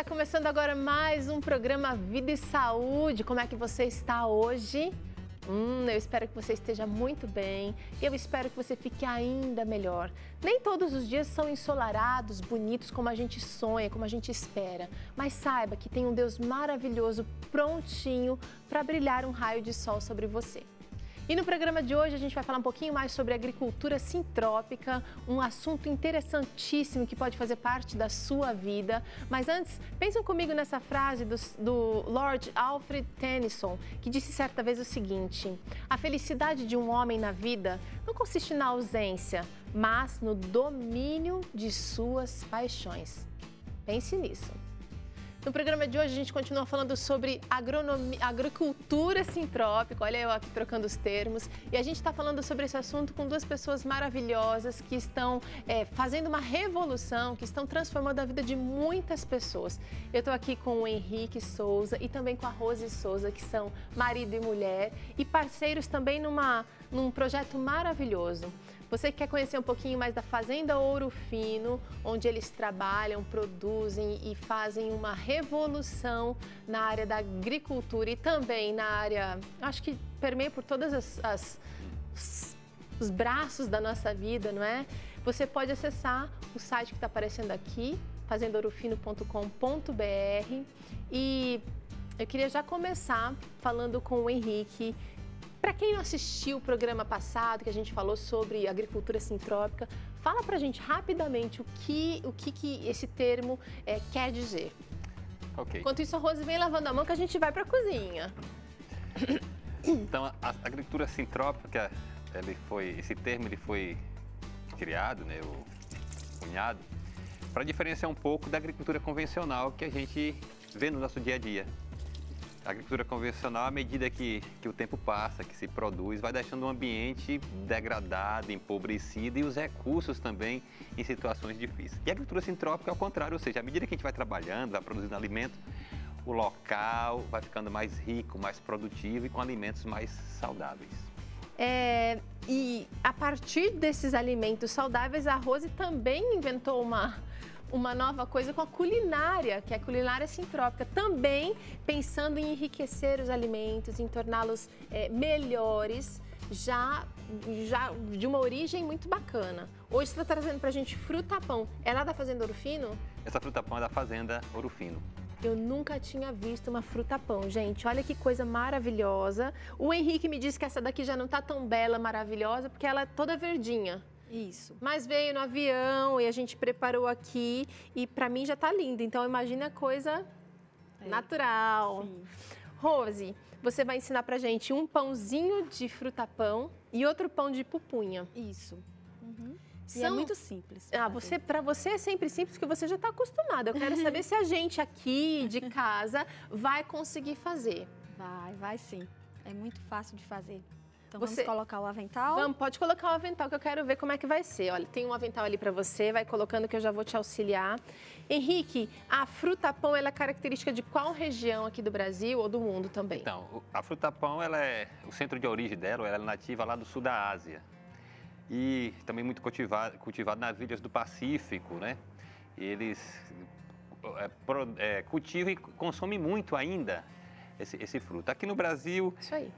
Está começando agora mais um programa Vida e Saúde. Como é que você está hoje? Eu espero que você esteja muito bem e eu espero que você fique ainda melhor. Nem todos os dias são ensolarados, bonitos como a gente sonha, como a gente espera. Mas saiba que tem um Deus maravilhoso prontinho para brilhar um raio de sol sobre você. E no programa de hoje a gente vai falar um pouquinho mais sobre agricultura sintrópica, um assunto interessantíssimo que pode fazer parte da sua vida. Mas antes, pensem comigo nessa frase do Lord Alfred Tennyson, que disse certa vez o seguinte: a felicidade de um homem na vida não consiste na ausência, mas no domínio de suas paixões. Pense nisso. No programa de hoje a gente continua falando sobre agricultura sintrópica, olha eu aqui trocando os termos, e a gente está falando sobre esse assunto com duas pessoas maravilhosas que estão fazendo uma revolução, que estão transformando a vida de muitas pessoas. Eu estou aqui com o Henrique Souza e também com a Rose Souza, que são marido e mulher e parceiros também num projeto maravilhoso. Você que quer conhecer um pouquinho mais da Fazenda Ouro Fino, onde eles trabalham, produzem e fazem uma revolução na área da agricultura e também na área, acho que permeia por todas os braços da nossa vida, não é? Você pode acessar o site que está aparecendo aqui, fazendaourofino.com.br, e eu queria já começar falando com o Henrique. Para quem não assistiu o programa passado, que a gente falou sobre agricultura sintrópica, fala para a gente rapidamente o que esse termo quer dizer. Ok. Enquanto isso, a Rose vem lavando a mão que a gente vai para a cozinha. Então, a agricultura sintrópica, esse termo foi criado, né, ou cunhado, para diferenciar um pouco da agricultura convencional que a gente vê no nosso dia a dia. A agricultura convencional, à medida que o tempo passa, que se produz, vai deixando o ambiente degradado, empobrecido e os recursos também em situações difíceis. E a agricultura sintrópica é ao contrário, ou seja, à medida que a gente vai trabalhando, vai produzindo alimento, o local vai ficando mais rico, mais produtivo e com alimentos mais saudáveis. E a partir desses alimentos saudáveis, a Rose também inventou uma nova coisa com a culinária, que é a culinária sintrópica, também pensando em enriquecer os alimentos, em torná-los melhores, já de uma origem muito bacana. Hoje você está trazendo para a gente fruta-pão. É lá da Fazenda Ouro Fino? Essa fruta-pão é da Fazenda Ouro Fino. Eu nunca tinha visto uma fruta-pão, gente. Olha que coisa maravilhosa. O Henrique me disse que essa daqui já não está tão bela, maravilhosa, porque ela é toda verdinha. Isso. Mas veio no avião e a gente preparou aqui e para mim já tá lindo. Então imagina a coisa natural. Sim. Rose, você vai ensinar pra gente um pãozinho de fruta-pão e outro pão de pupunha. Isso. Uhum. São... E é muito simples. Para você é sempre simples porque você já está acostumada. Eu quero saber se a gente aqui de casa vai conseguir fazer. Vai sim. É muito fácil de fazer. Então vamos colocar o avental? Pode colocar o avental que eu quero ver como é que vai ser. Olha, tem um avental ali para você, vai colocando que eu já vou te auxiliar. Henrique, a fruta-pão ela é característica de qual região aqui do Brasil ou do mundo também? Então, a fruta-pão, o centro de origem dela, ela é nativa lá do sul da Ásia. E também muito cultivado nas ilhas do Pacífico, né? Eles cultivam e consomem muito ainda esse fruto. Aqui no Brasil, isso aí.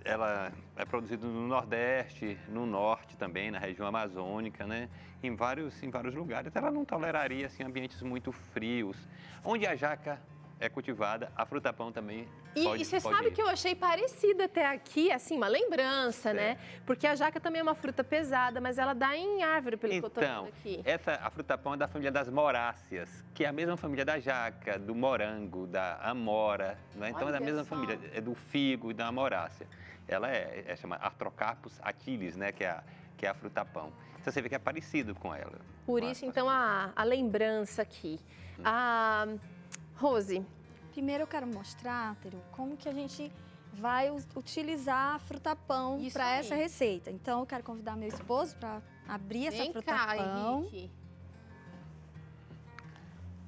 Ela é produzida no Nordeste, no Norte também, na região amazônica, né? Em vários lugares. Ela não toleraria assim, ambientes muito frios. Onde a jaca é cultivada, a fruta-pão também pode. E você sabe que eu achei parecida até aqui, assim, uma lembrança, né? Porque a jaca também é uma fruta pesada, mas ela dá em árvore, pelo que eu tô vendo aqui. A fruta-pão é da família das moráceas, que é a mesma família da jaca, do morango, da amora, né? Então é da mesma família, é do figo e da amorácea. Ela é chamada Artocarpus atilis, né? Que é a fruta-pão. Então você vê que é parecido com ela. Por isso, então, a lembrança aqui. Rose. Primeiro eu quero mostrar, Teru, como que a gente vai utilizar a fruta-pão para essa receita. Então eu quero convidar meu esposo para abrir essa fruta-pão.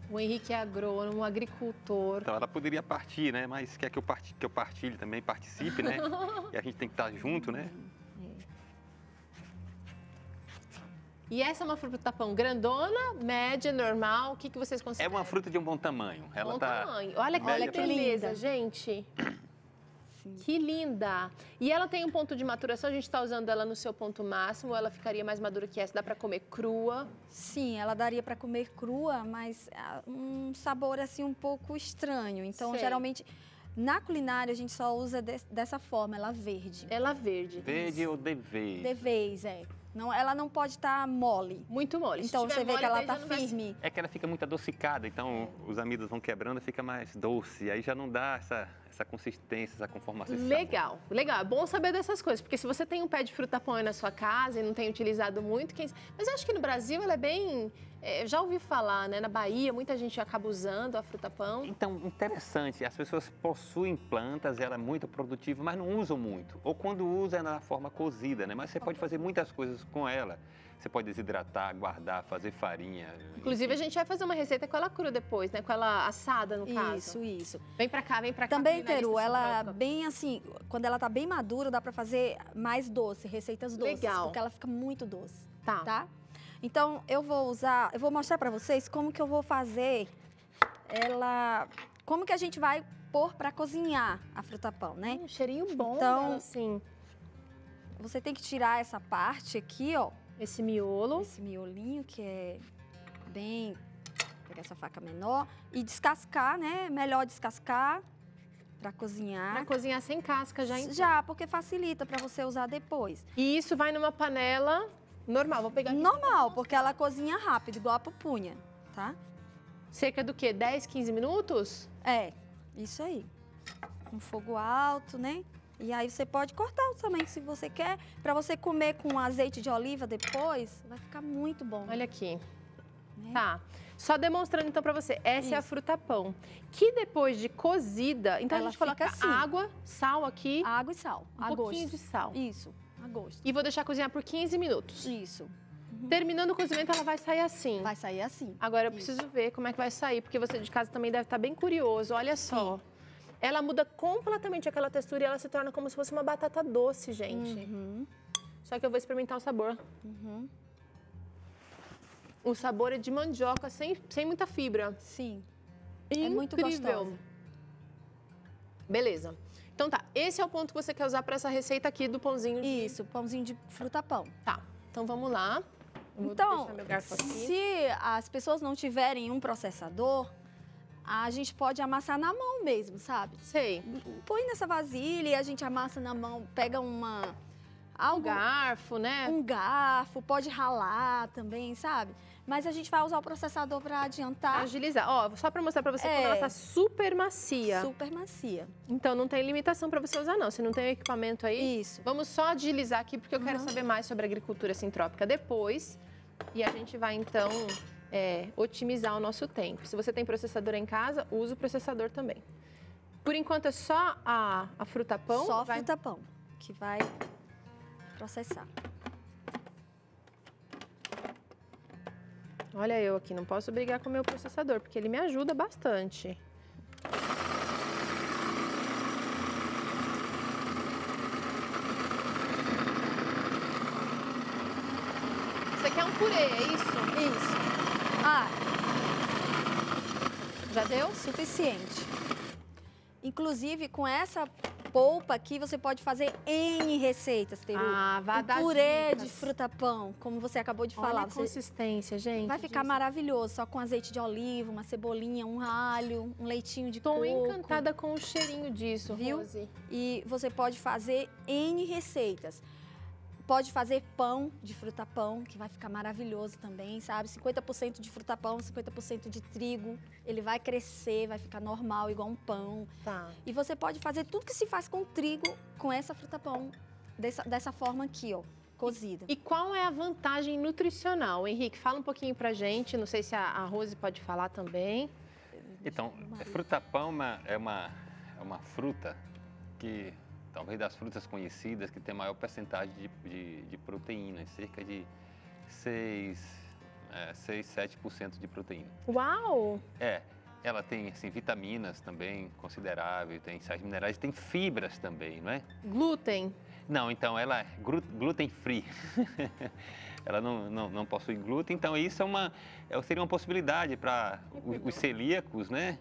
O Henrique é agrônomo, agricultor. Então ela poderia partir, né? Mas quer que eu partilhe também, participe, né? E a gente tem que estar junto, né? E essa é uma fruta-pão grandona, média, normal? O que vocês consideram? É uma fruta de um bom tamanho. Bom tamanho. Olha que beleza, gente. Sim. Que linda! E ela tem um ponto de maturação, a gente está usando ela no seu ponto máximo, ela ficaria mais madura que essa, dá para comer crua? Sim, ela daria para comer crua, mas um sabor assim um pouco estranho. Então, geralmente, na culinária a gente só usa dessa forma, ela verde. Ela verde. Verde ou de vez? De vez, Não, ela não pode estar mole. Muito mole. Então você vê que ela está firme. É que ela fica muito adocicada, então os amidos vão quebrando e fica mais doce. Aí já não dá essa consistência, essa conformação. Legal, legal. É bom saber dessas coisas, porque se você tem um pé de fruta-pão aí na sua casa e não tem utilizado muito, mas eu acho que no Brasil ela é bem... Eu já ouvi falar, né? Na Bahia, muita gente acaba usando a fruta-pão. Então, interessante, as pessoas possuem plantas, ela é muito produtiva, mas não usam muito. Ou quando usa é na forma cozida, né? Mas você pode fazer muitas coisas com ela. Você pode desidratar, guardar, fazer farinha. Inclusive, a gente vai fazer uma receita com ela crua depois, né? Com ela assada, no caso. Isso. Vem pra cá, vem pra cá. Também, Teru, ela bem assim, quando ela tá bem madura, dá pra fazer mais doce, receitas doces. Legal. Porque ela fica muito doce. Tá? Então, eu vou mostrar pra vocês como que eu vou fazer ela... Como que a gente vai pôr pra cozinhar a fruta-pão, né? Um cheirinho bom então, dela, assim. Você tem que tirar essa parte aqui, ó. Esse miolo. Esse miolinho que é bem... Pegar essa faca menor e descascar, né? Melhor descascar pra cozinhar. Pra cozinhar sem casca já, então. Já, porque facilita pra você usar depois. E isso vai numa panela normal, vou pegar aqui. Normal, porque ela cozinha rápido, igual a pupunha, tá? Cerca do quê? 10, 15 minutos? É, isso aí. Com fogo alto, né? E aí você pode cortar o tamanho se você quer. Pra você comer com azeite de oliva depois, vai ficar muito bom. Olha aqui. Né? Tá. Só demonstrando então pra você, essa é a fruta-pão. Que depois de cozida, então ela a gente coloca assim. água, sal aqui. Água e sal, a pouquinho de sal. Isso, a gosto. E vou deixar cozinhar por 15 minutos. Isso. Terminando o cozimento, ela vai sair assim. Vai sair assim. Agora eu preciso ver como é que vai sair, porque você de casa também deve estar bem curioso. Olha só. Sim. Ela muda completamente aquela textura e ela se torna como se fosse uma batata doce, gente. Só que eu vou experimentar o sabor. O sabor é de mandioca, sem muita fibra. Sim. Incrível. É muito gostoso. Beleza. Então tá, esse é o ponto que você quer usar para essa receita aqui do pãozinho de... Isso, pãozinho de fruta-pão. Tá, então vamos lá. Então, se as pessoas não tiverem um processador, a gente pode amassar na mão mesmo, sabe? Sei. Põe nessa vasilha e a gente amassa na mão, pega um garfo, né? Um garfo, pode ralar também, sabe? Mas a gente vai usar o processador para adiantar. Pra agilizar. Ó, só para mostrar para você como ela tá super macia. Super macia. Então não tem limitação para você usar não. Se não tem o equipamento aí. Isso. Vamos só agilizar aqui porque eu quero saber mais sobre a agricultura sintrópica depois. E a gente vai então otimizar o nosso tempo. Se você tem processador em casa, use o processador também. Por enquanto é só a fruta-pão? Só a fruta-pão que vai processar. Olha eu aqui, não posso brigar com o meu processador, porque ele me ajuda bastante. Você quer um purê, é isso? Isso. Já deu? Suficiente. Inclusive, com essa polpa aqui, você pode fazer N receitas, Teru. Vai dar purê dicas. de fruta-pão, como você acabou de falar. Olha a consistência, gente. Vai ficar maravilhoso, só com azeite de oliva, uma cebolinha, um alho, um leitinho de coco. Tô encantada com o cheirinho disso, viu? Rose. E você pode fazer N receitas. Pode fazer pão de fruta-pão, que vai ficar maravilhoso também, sabe? 50% de fruta-pão, 50% de trigo. Ele vai crescer, vai ficar normal, igual um pão. Tá. E você pode fazer tudo que se faz com trigo, com essa fruta-pão, dessa forma aqui, ó, cozida. E qual é a vantagem nutricional? Henrique, fala um pouquinho pra gente. Não sei se a Rose pode falar também. Então, fruta-pão é uma fruta que... talvez das frutas conhecidas, que tem maior percentagem de proteínas, cerca de 6, 7% de proteína. Uau! ela tem assim, vitaminas também consideráveis, tem sais minerais, tem fibras também, não é? Glúten? Não, então ela é gluten free. Ela não possui glúten, então isso seria uma possibilidade para os celíacos, né?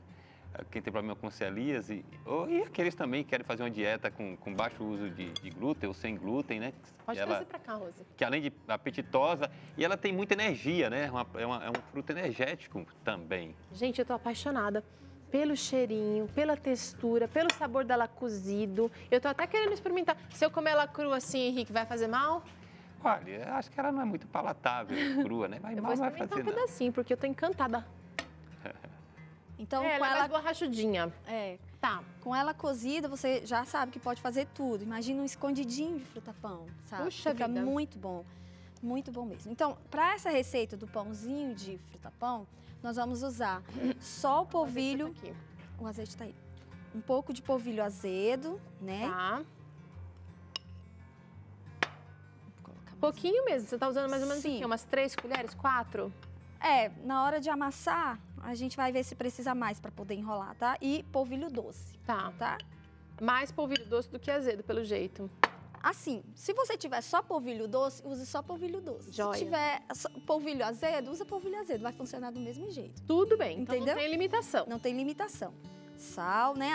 Quem tem problema com celíase, e aqueles também que querem fazer uma dieta com baixo uso de glúten ou sem glúten, né? Pode trazer para cá, Rose. Que além de apetitosa, e ela tem muita energia, né? É um fruto energético também. Gente, eu tô apaixonada pelo cheirinho, pela textura, pelo sabor dela cozido. Eu tô até querendo experimentar. Se eu comer ela crua assim, Henrique, vai fazer mal? Olha, acho que ela não é muito palatável, crua, né? Mas Eu mal vou não vai experimentar fazer um pedacinho, porque eu tô encantada. Então, Ela com é ela, mais borrachudinha. tá, com ela cozida, você já sabe que pode fazer tudo. Imagina um escondidinho de fruta-pão, sabe? Puxa Fica vida. muito bom mesmo. Então, para essa receita do pãozinho de fruta-pão, nós vamos usar só o polvilho. Aqui. O azeite tá aí. Um pouco de polvilho azedo, né? Tá. Vou colocar mais Pouquinho mesmo. Você tá usando mais ou menos o Sim. quê? Umas 3 colheres? 4? Na hora de amassar, a gente vai ver se precisa mais para poder enrolar, tá? E polvilho doce, Tá. tá? Mais polvilho doce do que azedo, pelo jeito. Assim, se você tiver só polvilho doce, use só polvilho doce. Joia. Se tiver polvilho azedo, usa polvilho azedo. Vai funcionar do mesmo jeito. Tudo bem. Então Entendeu? não tem limitação. Não tem limitação. Sal, né?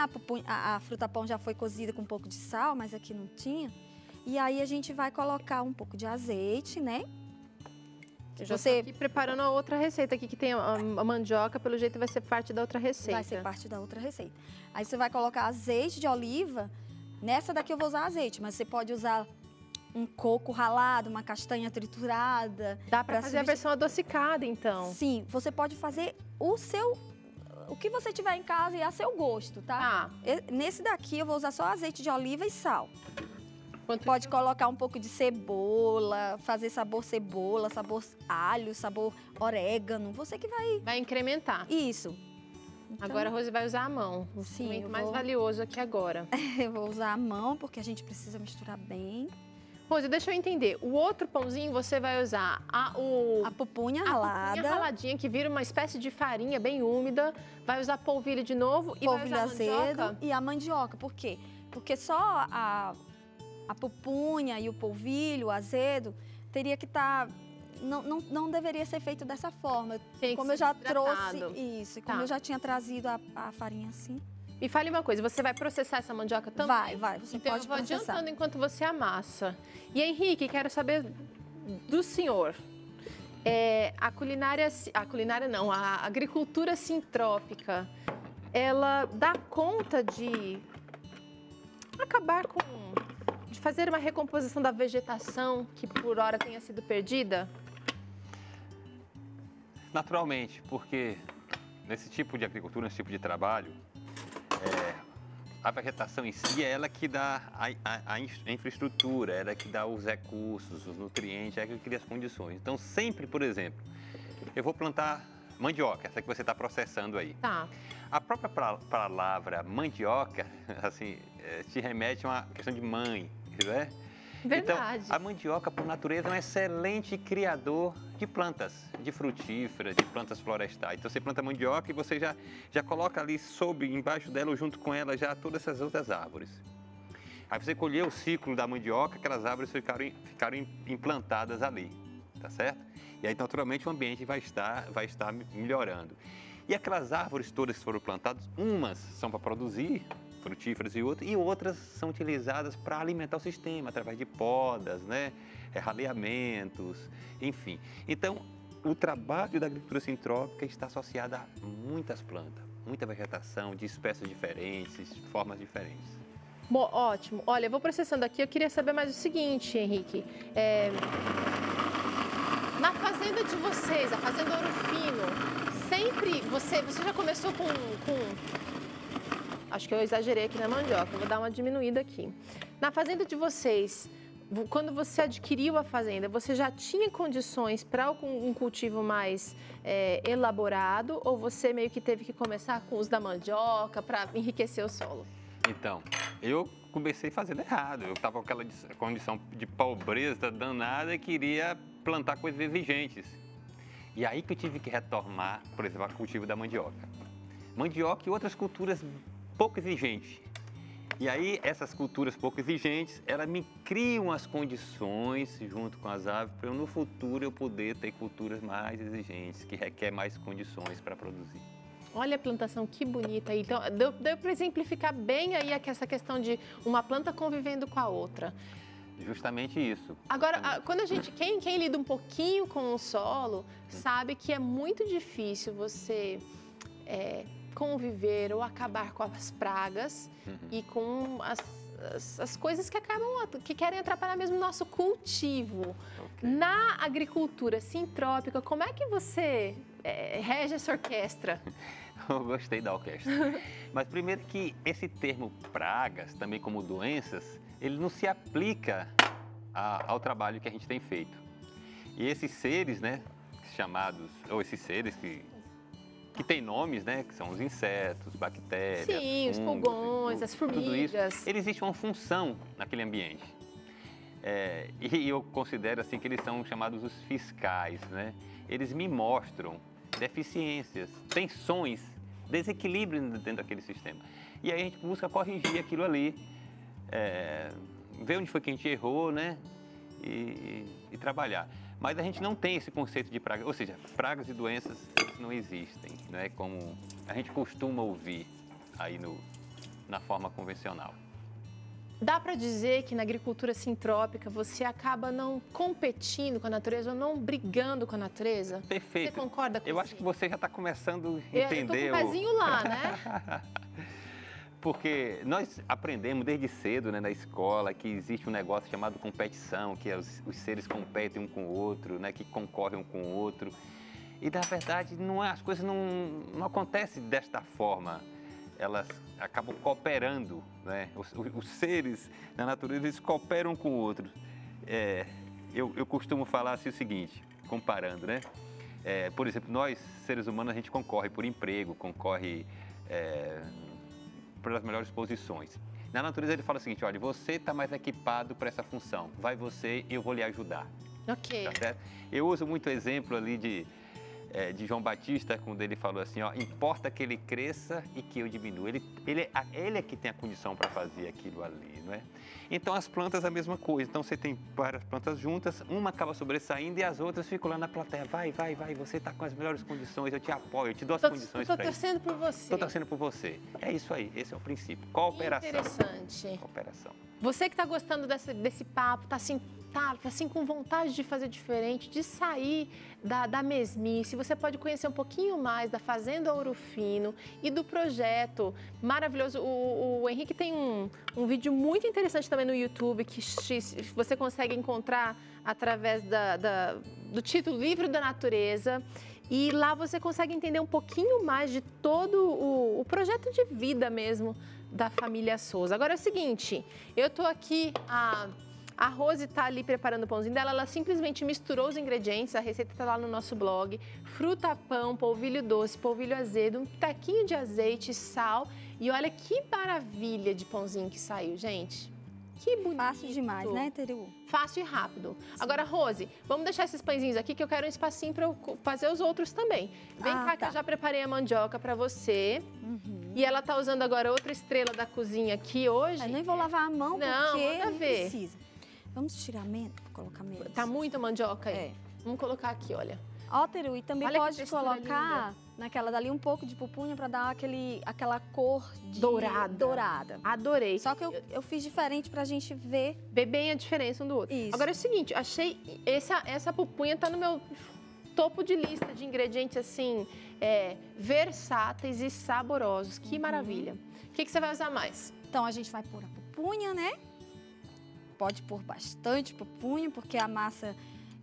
A fruta-pão já foi cozida com um pouco de sal, mas aqui não tinha. E aí a gente vai colocar um pouco de azeite, né? Eu já Você- tô aqui preparando a outra receita aqui, que tem a mandioca, pelo jeito vai ser parte da outra receita. Vai ser parte da outra receita. Aí você vai colocar azeite de oliva. Nessa daqui eu vou usar azeite, mas você pode usar um coco ralado, uma castanha triturada. Dá pra pra fazer a versão adocicada, então. Sim, você pode fazer o que você tiver em casa e a seu gosto, tá? Tá. Nesse daqui eu vou usar só azeite de oliva e sal. Quanto Pode colocar um pouco de cebola, fazer sabor cebola, sabor alho, sabor orégano. Você que vai. vai incrementar. Isso. Então, Agora a Rose vai usar a mão. O Sim, instrumento eu mais vou- valioso aqui agora. eu vou usar a mão, porque a gente precisa misturar bem. Rose, deixa eu entender. O outro pãozinho você vai usar A pupunha a ralada, pupunha raladinha, que vira uma espécie de farinha bem úmida. Vai usar polvilho de novo e vai polvilho usar azedo mandioca. e a mandioca. Por quê? Porque só a pupunha e o polvilho, o azedo, teria que estar... Não deveria ser feito dessa forma. Tem que Como ser eu já desidratado. trouxe isso, e como Tá. eu já tinha trazido a farinha assim. Me fale uma coisa, você vai processar essa mandioca também? Vai, você Então pode eu vou processar. adiantando enquanto você amassa. E Henrique, quero saber do senhor. A agricultura sintrópica, ela dá conta de de fazer uma recomposição da vegetação que por hora tenha sido perdida? Naturalmente, porque nesse tipo de agricultura, nesse tipo de trabalho, a vegetação em si é ela que dá a infraestrutura, ela que dá os recursos, os nutrientes, é ela que cria as condições. Então, sempre, por exemplo, eu vou plantar mandioca, essa que você está processando aí. Tá. A própria palavra mandioca, assim, te remete a uma questão de mãe, né? Verdade. Então, a mandioca, por natureza, é um excelente criador de plantas, de frutíferas, de plantas florestais. Então, você planta mandioca e você já coloca ali embaixo dela ou junto com ela, já todas essas outras árvores. Aí você colheu o ciclo da mandioca, aquelas árvores ficaram implantadas ali, tá certo? E aí, naturalmente, o ambiente vai estar melhorando. E aquelas árvores todas que foram plantadas, umas são para produzir frutíferas e outras são utilizadas para alimentar o sistema, através de podas, né? Raleamentos, enfim. Então, o trabalho da agricultura sintrópica está associado a muitas plantas, muita vegetação, de espécies diferentes, de formas diferentes. Bom, ótimo. Olha, eu vou processando aqui. Eu queria saber mais o seguinte, Henrique. Na fazenda de vocês, a Fazenda Ouro Fino, sempre você já começou com... Acho que eu exagerei aqui na mandioca, eu vou dar uma diminuída aqui. Na fazenda de vocês, quando você adquiriu a fazenda, você já tinha condições para um cultivo mais elaborado ou você meio que teve que começar com o uso da mandioca para enriquecer o solo? Então, eu comecei fazendo errado. Eu estava com aquela condição de pobreza danada e queria plantar coisas exigentes. E aí que eu tive que retomar, por exemplo, o cultivo da mandioca. mandioca e outras culturas pouco exigentes. E aí, essas culturas pouco exigentes, elas me criam as condições, junto com as aves, para no futuro eu poder ter culturas mais exigentes, que requer mais condições para produzir. Olha a plantação, que bonita aí. Então, deu para exemplificar bem aí essa questão de uma planta convivendo com a outra. Justamente isso. Agora, quando quem lida um pouquinho com o solo, sabe que é muito difícil você conviver ou acabar com as pragas e com as coisas que querem atrapalhar mesmo o nosso cultivo. Okay. Na agricultura sintrópica, como é que você rege essa orquestra? Eu gostei da orquestra. Mas primeiro que esse termo pragas, também como doenças, ele não se aplica ao trabalho que a gente tem feito. E esses seres, né, chamados, ou esses seres que têm nomes, né, que são os insetos, bactérias, sim, os pulgões, as formigas. Tudo isso, eles existe uma função naquele ambiente. E eu considero assim que eles são chamados os fiscais, né? Eles me mostram deficiências, tensões, desequilíbrio dentro daquele sistema. E aí a gente busca corrigir aquilo ali, ver onde foi que a gente errou, né? E trabalhar. Mas a gente não tem esse conceito de praga, ou seja, pragas e doenças não existem, não é como a gente costuma ouvir aí na forma convencional. Dá para dizer que na agricultura sintrópica você acaba não competindo com a natureza ou não brigando com a natureza? Perfeito. Você concorda com isso? Eu acho que você já está começando a entender. Eu tô com o pezinho lá, né? Porque nós aprendemos desde cedo, né, na escola, que existe um negócio chamado competição, que os seres competem um com o outro, né, que concorrem um com o outro. E, na verdade, as coisas não acontecem desta forma. Elas acabam cooperando, né? Os seres na natureza, eles cooperam um com o outro. Eu costumo falar assim o seguinte, comparando, né? Por exemplo, nós, seres humanos, a gente concorre por emprego, concorre pelas melhores posições. Na natureza, ele fala o seguinte, olha, você está mais equipado para essa função, vai você e eu vou lhe ajudar. Ok. Tá certo? Eu uso muito o exemplo ali de João Batista, quando ele falou assim, ó, importa que ele cresça e que eu diminua. Ele é que tem a condição para fazer aquilo ali, não é? Então, as plantas, a mesma coisa. Então, você tem várias plantas juntas, uma acaba sobressaindo e as outras ficam lá na plateia. Vai, você está com as melhores condições, eu te apoio, eu te dou as condições para isso. Estou torcendo por você. Estou torcendo por você. É isso aí, esse é o princípio. Cooperação. Interessante. Cooperação. Você que está gostando desse papo, está assim com vontade de fazer diferente, de sair da mesmice, você pode conhecer um pouquinho mais da Fazenda Ouro Fino e do projeto maravilhoso. O Henrique tem um vídeo muito interessante também no YouTube que você consegue encontrar através do título Livro da Natureza. E lá você consegue entender um pouquinho mais de todo o projeto de vida mesmo da família Souza. Agora é o seguinte, eu estou aqui, a Rose está ali preparando o pãozinho dela, ela simplesmente misturou os ingredientes, a receita está lá no nosso blog, fruta-pão, polvilho doce, polvilho azedo, um taquinho de azeite, sal e olha que maravilha de pãozinho que saiu, gente. Que bonito. Fácil demais, né, Teru? Fácil e rápido. Sim. Agora, Rose, vamos deixar esses pãezinhos aqui que eu quero um espacinho para eu fazer os outros também. Vem cá que eu já preparei a mandioca para você. E ela tá usando agora outra estrela da cozinha aqui hoje. Eu nem vou lavar a mão porque não precisa. Vamos tirar menos, colocar menos. Tá muita mandioca aí? Vamos colocar aqui, olha. Ó, Teru, e também pode colocar naquela dali um pouco de pupunha para dar aquela cor dourada. Adorei. Só que eu fiz diferente pra gente ver bem a diferença um do outro. Isso. Agora é o seguinte, achei essa pupunha tá no meu topo de lista de ingredientes assim, versáteis e saborosos. Que maravilha. O que você vai usar mais? Então a gente vai pôr a pupunha, né? Pode pôr bastante pupunha, porque a massa,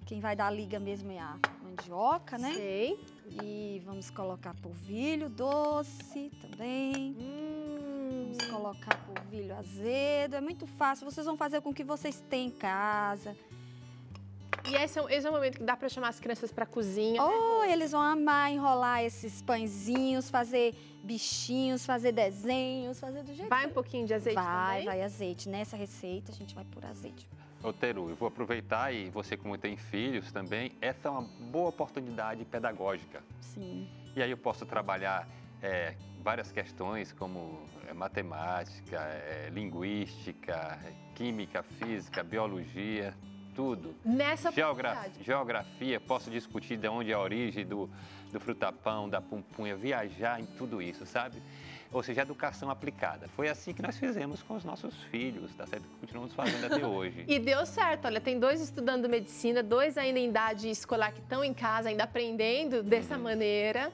quem vai dar liga mesmo é a mandioca, né? Sei. E vamos colocar polvilho doce também. Vamos colocar polvilho azedo. É muito fácil, vocês vão fazer com o que vocês têm em casa. E esse é o momento que dá para chamar as crianças para a cozinha. Oh, né? Eles vão amar enrolar esses pãezinhos, fazer bichinhos, fazer desenhos, fazer do jeito. Vai um pouquinho de azeite também? Vai azeite. Nessa receita a gente vai pôr azeite. Ô, Teru, eu vou aproveitar e você, como tem filhos também, essa é uma boa oportunidade pedagógica. Sim. E aí eu posso trabalhar várias questões como matemática, linguística, química, física, biologia, tudo. Nessa Geografia, posso discutir de onde é a origem do frutapão, da pupunha, viajar em tudo isso, sabe? Ou seja, educação aplicada. Foi assim que nós fizemos com os nossos filhos, tá certo? Continuamos fazendo até hoje. E deu certo, olha, tem 2 estudando medicina, 2 ainda em idade escolar que estão em casa, ainda aprendendo dessa maneira.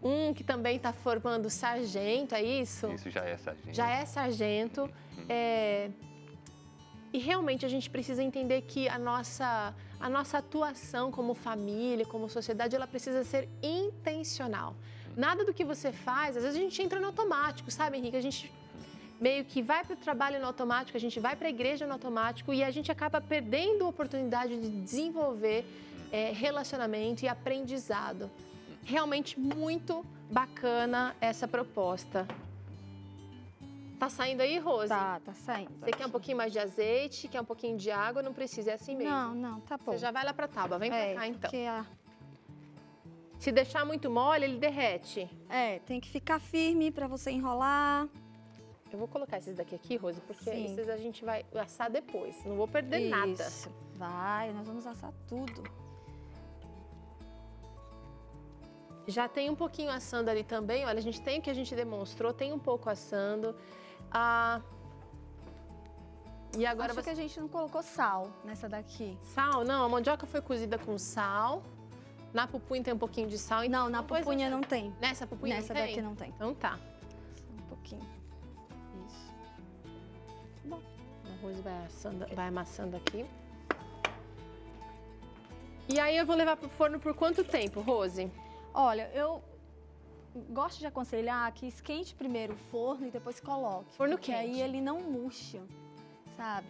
Um que também está formando sargento, é isso? Isso, já é sargento. Já é sargento. E realmente a gente precisa entender que a nossa atuação como família, como sociedade, ela precisa ser intencional. Nada do que você faz, às vezes a gente entra no automático, sabe, Henrique? A gente meio que vai para o trabalho no automático, a gente vai para a igreja no automático e a gente acaba perdendo a oportunidade de desenvolver relacionamento e aprendizado. Realmente muito bacana essa proposta. Tá saindo aí, Rose? Tá saindo. Você quer um pouquinho mais de azeite, quer um pouquinho de água? Não precisa, é assim mesmo. Não, tá bom. Você já vai lá pra tábua, vem pra cá então. Porque Se deixar muito mole, ele derrete. tem que ficar firme pra você enrolar. Eu vou colocar esses daqui aqui, Rose, porque Sim. esses a gente vai assar depois. Não vou perder nada. Isso, nós vamos assar tudo. Já tem um pouquinho assando ali também, olha, a gente tem o que a gente demonstrou, tem um pouco assando. E agora Acho que a gente não colocou sal nessa daqui. Sal? Não, a mandioca foi cozida com sal. Na pupunha tem um pouquinho de sal. Não, na pupunha não tem. Nessa pupunha Nessa não tem? daqui não tem. Então tá. Um pouquinho. Isso. Bom, o arroz vai amassando aqui. E aí eu vou levar pro forno por quanto tempo, Rose? Olha, eu gosto de aconselhar que esquente primeiro o forno e depois coloque. Forno porque quente. aí ele não murcha, sabe?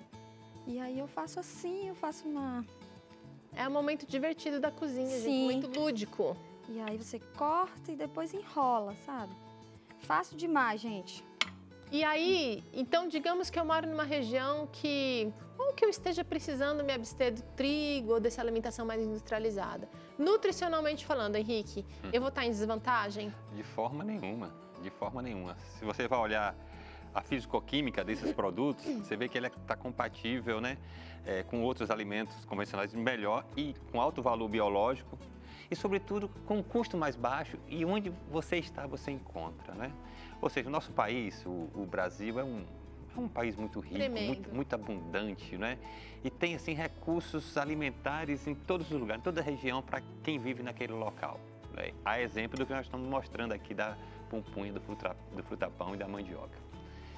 E aí eu faço assim, eu faço uma... É um momento divertido da cozinha, gente, Sim. muito lúdico. E aí você corta e depois enrola, sabe? Fácil demais, gente. E aí, então, digamos que eu moro numa região que... Ou que eu esteja precisando me abster do trigo ou dessa alimentação mais industrializada. Nutricionalmente falando, Henrique, eu vou estar em desvantagem? De forma nenhuma, de forma nenhuma. Se você vai olhar a fisicoquímica desses produtos, você vê que ele está compatível, né, com outros alimentos convencionais melhor e com alto valor biológico e, sobretudo, com um custo mais baixo e onde você está, você encontra, né? Ou seja, o nosso país, o Brasil, é um país muito rico, muito abundante, né? E tem, assim, recursos alimentares em todos os lugares, em toda a região, para quem vive naquele local. Né? A exemplo do que nós estamos mostrando aqui da pupunha, do frutapão e da mandioca.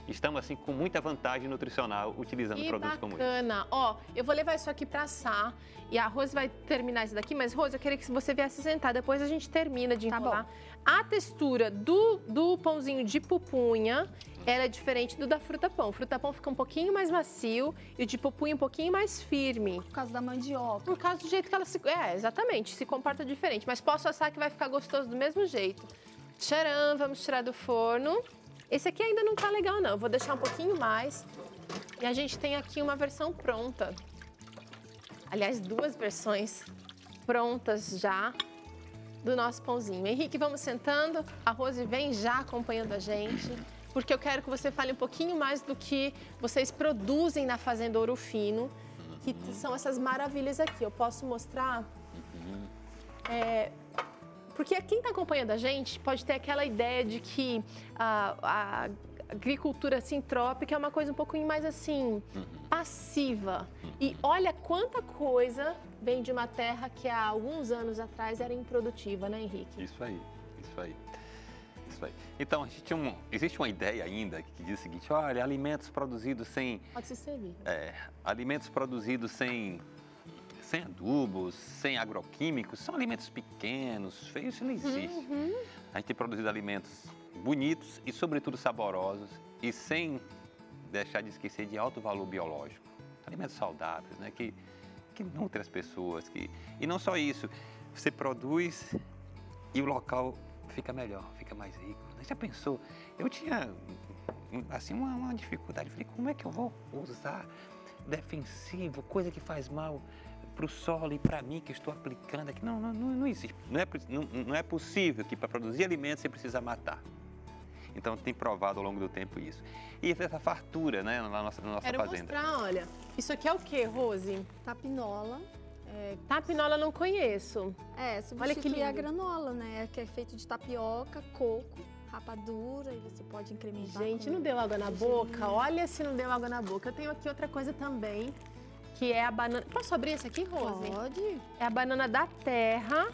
Estamos, assim, com muita vantagem nutricional utilizando produtos como esse. Bacana! Ó, eu vou levar isso aqui para assar e a Rose vai terminar isso daqui, mas, Rose, eu queria que você viesse sentar, depois a gente termina de enrolar. A textura do pãozinho de pupunha, ela é diferente do da frutapão. O frutapão fica um pouquinho mais macio e o de pupunha um pouquinho mais firme. Por causa da mandioca. Por causa do jeito que ela se... exatamente, se comporta diferente. Mas posso assar que vai ficar gostoso do mesmo jeito. Tcharam, vamos tirar do forno. Esse aqui ainda não tá legal, não. Eu vou deixar um pouquinho mais. E a gente tem aqui uma versão pronta. Aliás, 2 versões prontas já do nosso pãozinho. Henrique, vamos sentando. A Rose vem já acompanhando a gente, porque eu quero que você fale um pouquinho mais do que vocês produzem na Fazenda Ouro Fino, que são essas maravilhas aqui. Eu posso mostrar... Porque quem está acompanhando a gente pode ter aquela ideia de que a agricultura assim, trópica é uma coisa um pouquinho mais assim, passiva. E olha quanta coisa vem de uma terra que há alguns anos atrás era improdutiva, né, Henrique? Isso aí, isso aí. Isso aí. Então, existe uma ideia ainda que diz o seguinte, olha, alimentos produzidos sem... Pode se servir. Alimentos produzidos sem adubos, sem agroquímicos, são alimentos pequenos, feios, isso não existe. A gente tem produzido alimentos bonitos e, sobretudo, saborosos e sem deixar de esquecer de alto valor biológico. Alimentos saudáveis, né? Que nutrem as pessoas. E não só isso, você produz e o local fica melhor, fica mais rico. Você já pensou? Eu tinha assim, uma dificuldade. Falei, como é que eu vou usar defensivo, coisa que faz mal para o solo e para mim que estou aplicando aqui. Não existe. Não é possível que para produzir alimentos você precisa matar. Então tem provado ao longo do tempo isso. E essa fartura, né, na nossa Quero fazenda. mostrar, olha. Isso aqui é o quê, Rose? Tapinola. Tapinola eu não conheço. Olha que Substituir a lindo. granola, né? Que é feito de tapioca, coco, rapadura, e você pode incrementar. Gente, com não deu água na gergelim. boca? Olha se não deu água na boca. Eu tenho aqui outra coisa também, que é a banana... Posso abrir esse aqui, Rose? Pode. É a banana da terra.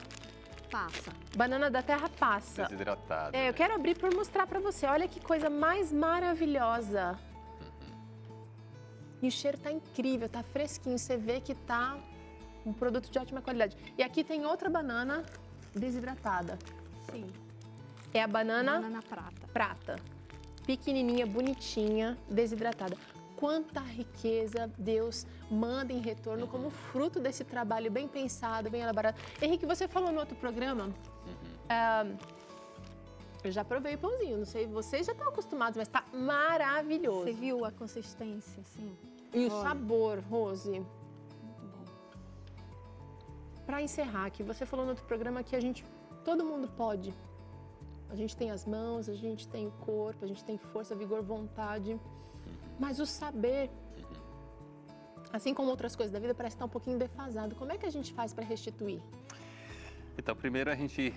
Passa. Banana da terra passa. Desidratado. Eu quero abrir para mostrar para você. Olha que coisa mais maravilhosa. E o cheiro tá incrível, tá fresquinho. Você vê que tá um produto de ótima qualidade. E aqui tem outra banana desidratada. Sim. É a banana prata. prata. Pequenininha, bonitinha, desidratada. Quanta riqueza Deus manda em retorno como fruto desse trabalho bem pensado, bem elaborado. Henrique, você falou no outro programa, eu já provei o pãozinho, não sei, vocês já estão acostumados, mas está maravilhoso. Você viu a consistência, sim? E o Olha. sabor, Rose. Muito bom. Para encerrar aqui, você falou no outro programa que todo mundo pode. A gente tem as mãos, a gente tem o corpo, a gente tem força, vigor, vontade. Mas o saber, assim como outras coisas da vida, parece estar um pouquinho defasado. Como é que a gente faz para restituir? Então, primeiro a gente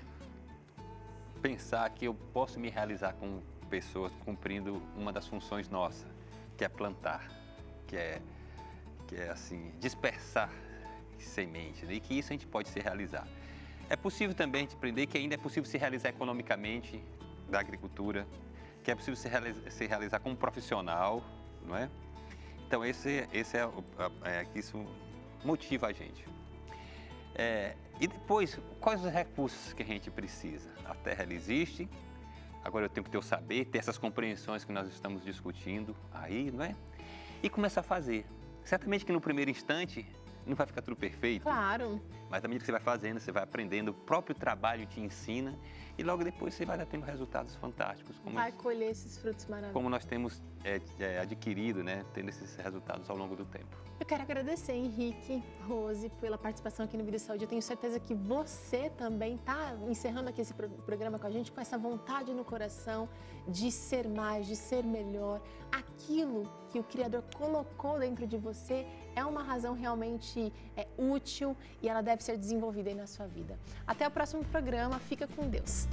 pensar que eu posso me realizar com pessoas cumprindo uma das funções nossas, que é plantar, que é assim, dispersar semente, né? E que isso a gente pode se realizar. É possível também a gente aprender que ainda é possível se realizar economicamente da agricultura, que é possível se realizar como profissional, não é? Então, isso motiva a gente. E depois, quais os recursos que a gente precisa? A terra ela existe, agora eu tenho que ter o saber, ter essas compreensões que nós estamos discutindo aí, não é? E começar a fazer. Certamente que no primeiro instante não vai ficar tudo perfeito. Claro. Mas à medida que você vai fazendo, você vai aprendendo, o próprio trabalho te ensina e logo depois você vai tendo resultados fantásticos. Vai colher esses frutos maravilhosos. Como nós temos adquirido, né, tendo esses resultados ao longo do tempo. Eu quero agradecer, Henrique, Rose, pela participação aqui no Vida e Saúde. Eu tenho certeza que você também está encerrando aqui esse programa com a gente com essa vontade no coração de ser mais, de ser melhor. Aquilo que o Criador colocou dentro de você é uma razão realmente útil e ela deve ser desenvolvida aí na sua vida. Até o próximo programa. Fica com Deus.